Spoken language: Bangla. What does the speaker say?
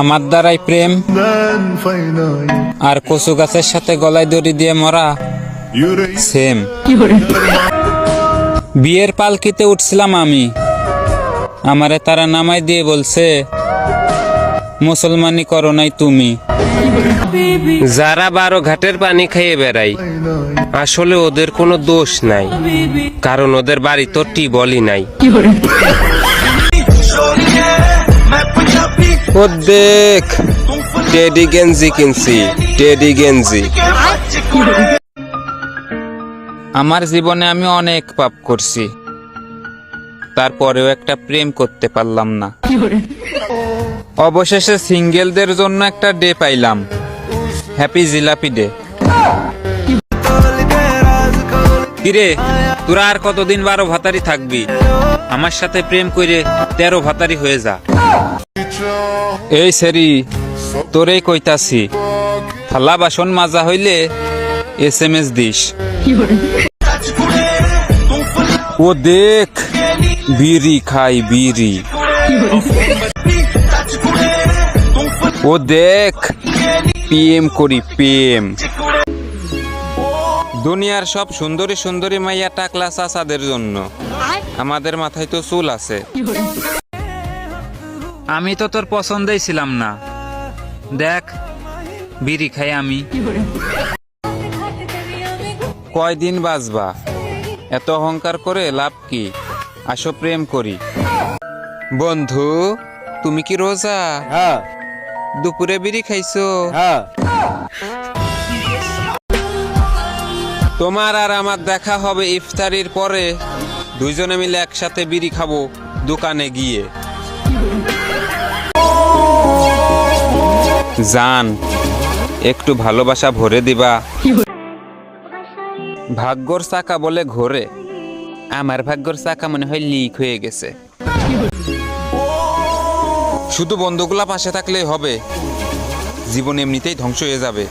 আমার দ্বারাই প্রেম আর কচু গাছের সাথে গলায় দড়ি দিয়ে মরা সেম। বিয়ের পালকিতে উঠছিলাম আমি, আমারে তারা নামাই দিয়ে বলছে মুসলমানি করো নাই তুমি। যারা 12 ঘাটের পানি খেয়ে বেড়াই আসলে ওদের কোনো দোষ নাই, কারণ ওদের বাড়ি তো টিউবওয়েলই নাই। ও দেখ, টেডি গেঞ্জি কিনছি, টেডি গেঞ্জি। আমার জীবনে আমি অনেক পাপ করছি, তারপরেও একটা প্রেম করতে পারলাম না। অবশেষে সিঙ্গেলদের জন্য একটা ডে পাইলাম, হ্যাপি জিলাপি ডে। কিরে, তোরা আর কতদিন 12 ভাতারি থাকবি? আমার সাথে প্রেম করে 13 ভাতারি হয়ে যা। এই সেরি, তোরেই কইতাছি, থালা বাসন মাজা হইলে SMS দিস। ও দেখ, বিড়ি খাই বিড়ি। ও দেখ, প্রেম করি প্রেম। দুনিয়ার সব সুন্দরী সুন্দরী মাইয়া টাকলা চাচাদের জন্য, আমাদের মাথায় তো চুল আছে। আমি তো তোর পছন্দেই ছিলাম না, দেখ বিড়ি খাই আমি। কয়দিন বাঁচবা, এত অহংকার করে লাভ কি? আসো প্রেম করি। বন্ধু, তুমি কি রোজা? হ্যাঁ। দুপুরে বিড়ি খাইছো? হ্যাঁ। তোমার আর আমার দেখা হবে ইফতারির পরে, দুইজনে মিলে একসাথে বিড়ি খাবো দোকানে গিয়ে। জান, একটু ভালোবাসা ভরে দিবা। ভাগ্যর চাকা বলে ঘোরে, আমার ভাগ্যর চাকা মনে হয় লিক হয়ে গেছে। শুধু বন্ধুগুলা পাশে থাকলেই হবে, জীবন এমনিতেই ধ্বংস হয়ে যাবে।